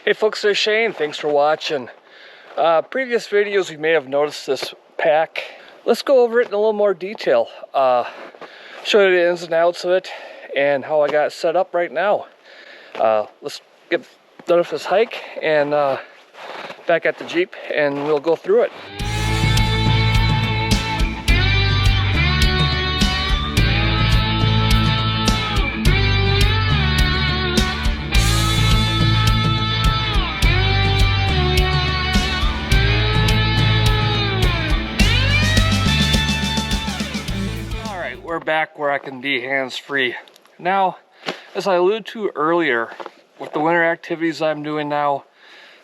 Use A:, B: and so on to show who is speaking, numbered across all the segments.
A: Hey folks, there's Shane. Thanks for watching. Previous videos you may have noticed this pack. Let's go over it in a little more detail. Show you the ins and outs of it and how I got it set up right now. Let's get done with this hike and back at the Jeep and we'll go through it. We're back where I can be hands-free. Now, as I alluded to earlier, with the winter activities I'm doing now,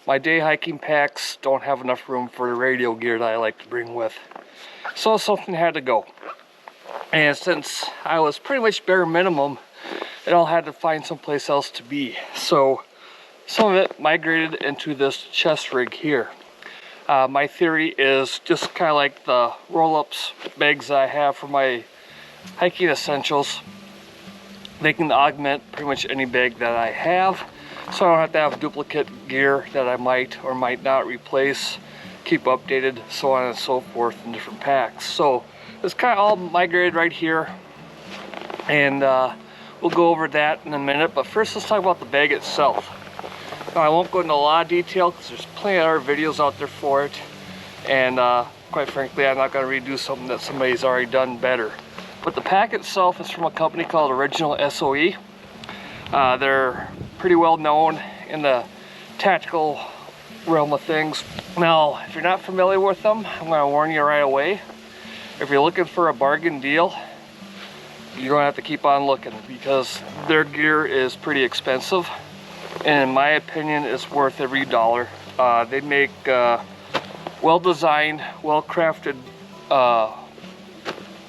A: my day hiking packs don't have enough room for the radio gear that I like to bring with. So something had to go. And since I was pretty much bare minimum, it all had to find someplace else to be. So some of it migrated into this chest rig here. My theory is just kind of like the roll-ups bags I have for my hiking essentials. They can augment pretty much any bag that I have, so I don't have to have duplicate gear that I might or might not replace, keep updated, so on and so forth in different packs. So it's kind of all migrated right here, and we'll go over that in a minute. But first, let's talk about the bag itself. Now, I won't go into a lot of detail because there's plenty of other videos out there for it, and quite frankly, I'm not going to redo something that somebody's already done better. But the pack itself is from a company called Original SOE. They're pretty well known in the tactical realm of things. Now, if you're not familiar with them, I'm going to warn you right away. If you're looking for a bargain deal, you're going to have to keep on looking because their gear is pretty expensive. And in my opinion, it's worth every dollar. They make well-designed, well-crafted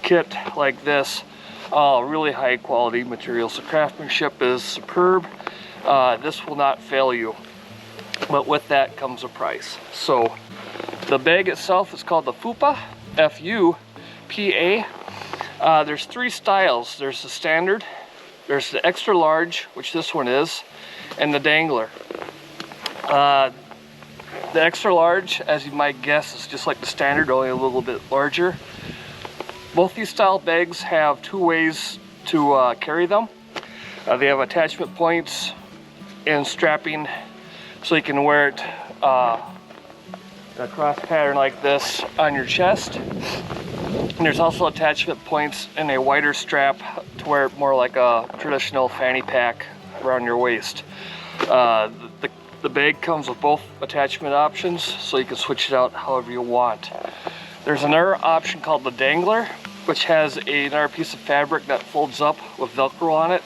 A: kit like this, really high quality materials. The craftsmanship is superb. This will not fail you, but with that comes a price. So the bag itself is called the FUPA, F-U-P-A. There's three styles. There's the standard, there's the extra large, which this one is, and the dangler. The extra large, as you might guess, is just like the standard, only a little bit larger. Both these style bags have two ways to carry them. They have attachment points and strapping, so you can wear it a cross pattern like this on your chest. And there's also attachment points and a wider strap to wear it more like a traditional fanny pack around your waist. The bag comes with both attachment options, so you can switch it out however you want. There's another option called the dangler, which has another piece of fabric that folds up with Velcro on it.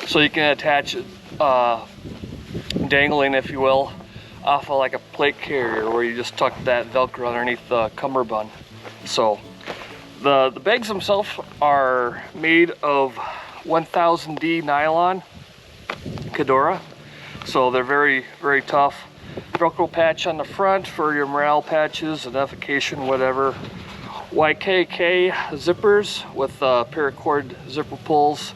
A: So you can attach it, dangling, if you will, off of like a plate carrier where you just tuck that Velcro underneath the cummerbund. So the bags themselves are made of 1000D nylon Kedora. So they're very, very tough. Velcro patch on the front for your morale patches, identification, whatever. YKK zippers with paracord zipper pulls.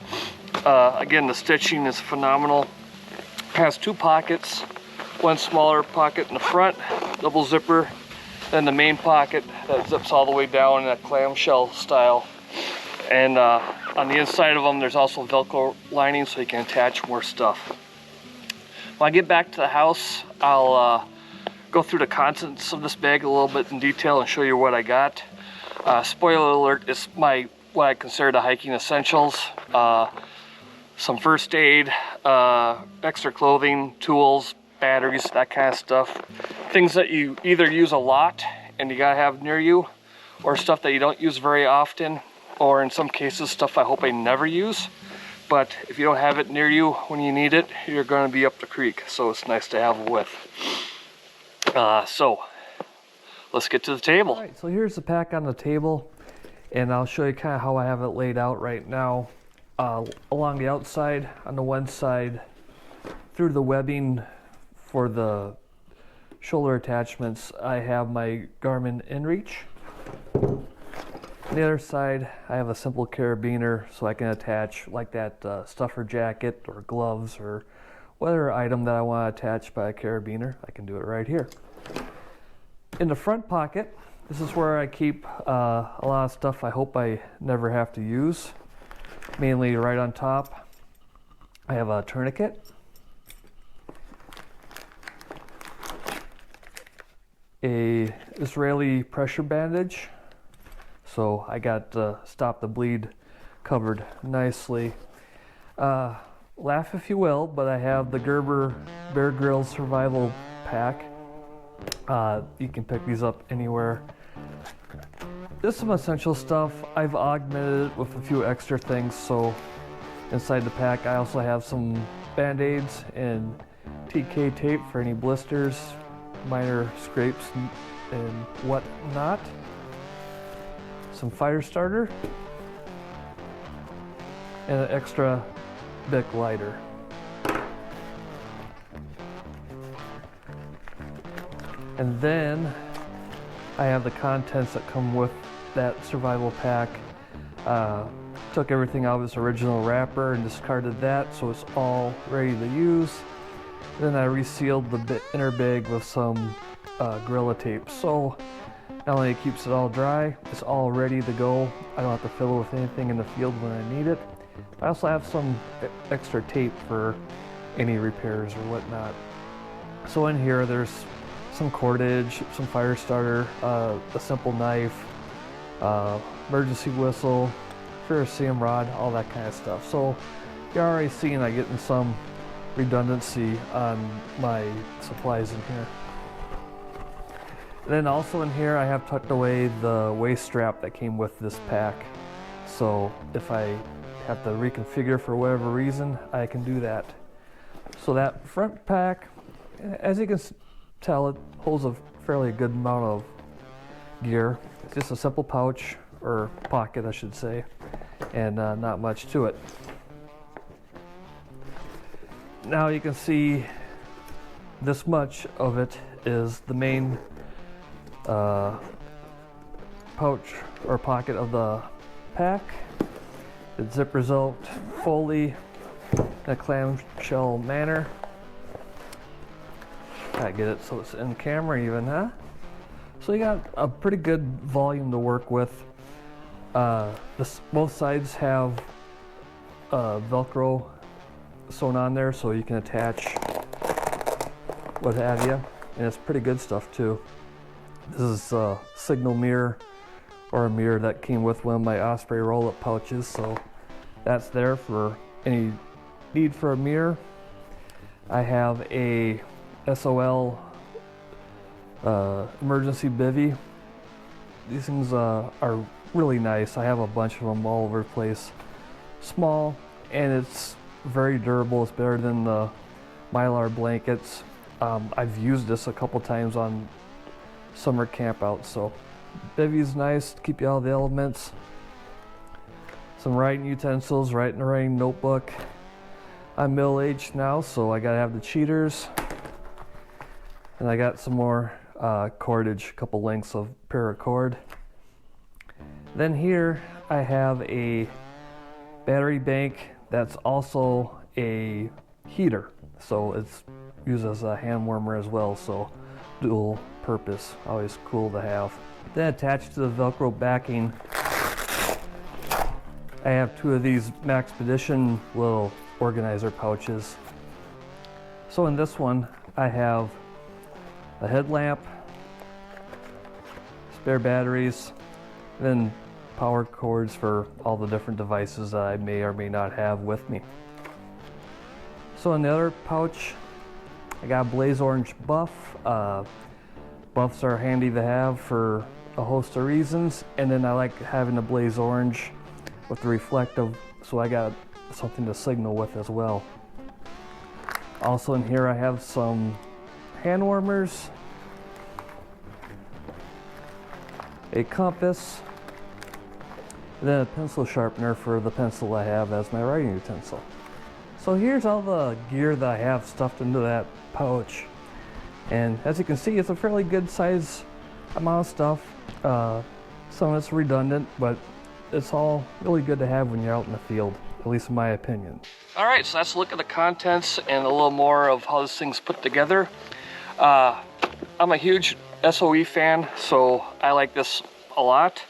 A: Again, the stitching is phenomenal. It has two pockets, one smaller pocket in the front, double zipper, then the main pocket that zips all the way down in a clamshell style. And on the inside of them, there's also Velcro lining so you can attach more stuff. When I get back to the house, I'll go through the contents of this bag a little bit in detail and show you what I got. Spoiler alert, it's what I consider the hiking essentials. Some first aid, extra clothing, tools, batteries, that kind of stuff. Things that you either use a lot and you gotta have near you, or stuff that you don't use very often, or in some cases stuff I hope I never use. But if you don't have it near you when you need it, you're going to be up the creek, so it's nice to have with. So let's get to the table. All right, so here's the pack on the table, and I'll show you kind of how I have it laid out right now. Along the outside, on the one side, through the webbing for the shoulder attachments, I have my Garmin InReach. On the other side, I have a simple carabiner so I can attach like that stuffer jacket or gloves or whatever item that I want to attach by a carabiner, I can do it right here. In the front pocket, this is where I keep a lot of stuff I hope I never have to use. Mainly right on top, I have a tourniquet, a Israeli pressure bandage, so I got Stop the Bleed covered nicely. Laugh if you will, but I have the Gerber Bear Grylls Survival Pack. You can pick these up anywhere. Just some essential stuff. I've augmented it with a few extra things, so inside the pack I also have some band-aids and TK tape for any blisters, minor scrapes and whatnot. Some fire starter and an extra Bic lighter. And then I have the contents that come with that survival pack. Took everything out of its original wrapper and discarded that, so it's all ready to use. Then I resealed the inner bag with some Gorilla Tape. So not only it keeps it all dry, it's all ready to go. I don't have to fill it with anything in the field when I need it. I also have some extra tape for any repairs or whatnot. So in here there's some cordage, some fire starter, a simple knife, emergency whistle, ferrocerium rod, all that kind of stuff. So you're already seeing I'm getting some redundancy on my supplies in here. Then also in here I have tucked away the waist strap that came with this pack. So if I have to reconfigure for whatever reason, I can do that. So that front pack, as you can tell, it holds a fairly good amount of gear. It's just a simple pouch, or pocket I should say, and not much to it. Now you can see this much of it is the main pouch or pocket of the pack. It zippers out fully in a clamshell manner. I get it so it's in camera even, huh? So you got a pretty good volume to work with. Both sides have Velcro sewn on there, so you can attach what have you, and it's pretty good stuff too. This is a signal mirror, or a mirror that came with one of my Osprey roll-up pouches, so that's there for any need for a mirror. I have a SOE emergency bivy. These things are really nice. I have a bunch of them all over the place. Small, and it's very durable. It's better than the Mylar blankets. I've used this a couple times on summer campouts, so bivvy's nice to keep you out of the elements. Some writing utensils, writing notebook. I'm middle-aged now, so I gotta have the cheaters. And I got some more cordage, a couple lengths of paracord. Then here I have a battery bank that's also a heater, so it's used as a hand warmer as well, so dual purpose, always cool to have. Then attached to the Velcro backing, I have two of these Maxpedition little organizer pouches. So in this one I have a headlamp, spare batteries, then power cords for all the different devices that I may or may not have with me. So in the other pouch, I got a blaze orange buff. Buffs are handy to have for a host of reasons, and then I like having the blaze orange with the reflective, so I got something to signal with as well. Also in here I have some hand warmers, a compass, and then a pencil sharpener for the pencil I have as my writing utensil. So here's all the gear that I have stuffed into that pouch. And as you can see, it's a fairly good size amount of stuff. Some of it's redundant, but it's all really good to have when you're out in the field. at least in my opinion. All right, so that's a look at the contents and a little more of how this thing's put together. I'm a huge SOE fan, so I like this a lot.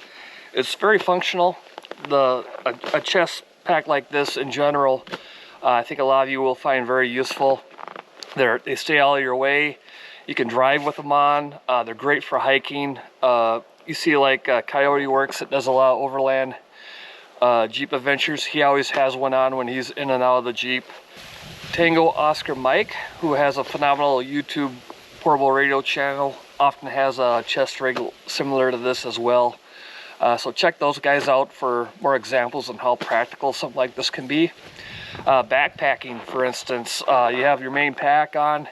A: It's very functional. A chest pack like this in general, I think a lot of you will find very useful. They stay out of your way. You can drive with them on. They're great for hiking. You see like Coyote Works that does a lot of overland Jeep adventures. He always has one on when he's in and out of the Jeep. Tango Oscar Mike, who has a phenomenal YouTube portable radio channel, often has a chest rig similar to this as well. So check those guys out for more examples on how practical something like this can be. Backpacking, for instance, you have your main pack on,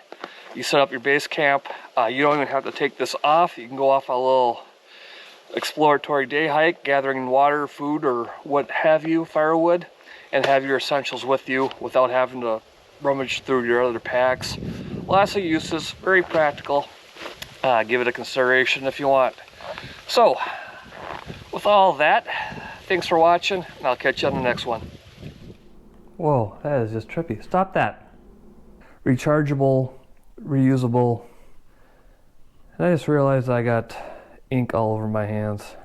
A: you set up your base camp, you don't even have to take this off. You can go off a little exploratory day hike, gathering water, food, or what have you, firewood, and have your essentials with you without having to rummage through your other packs. Lots of uses, very practical. Give it a consideration if you want. So, with all that, thanks for watching, and I'll catch you on the next one. Whoa, that is just trippy. Stop that. Rechargeable, reusable. And I just realized I got ink all over my hands.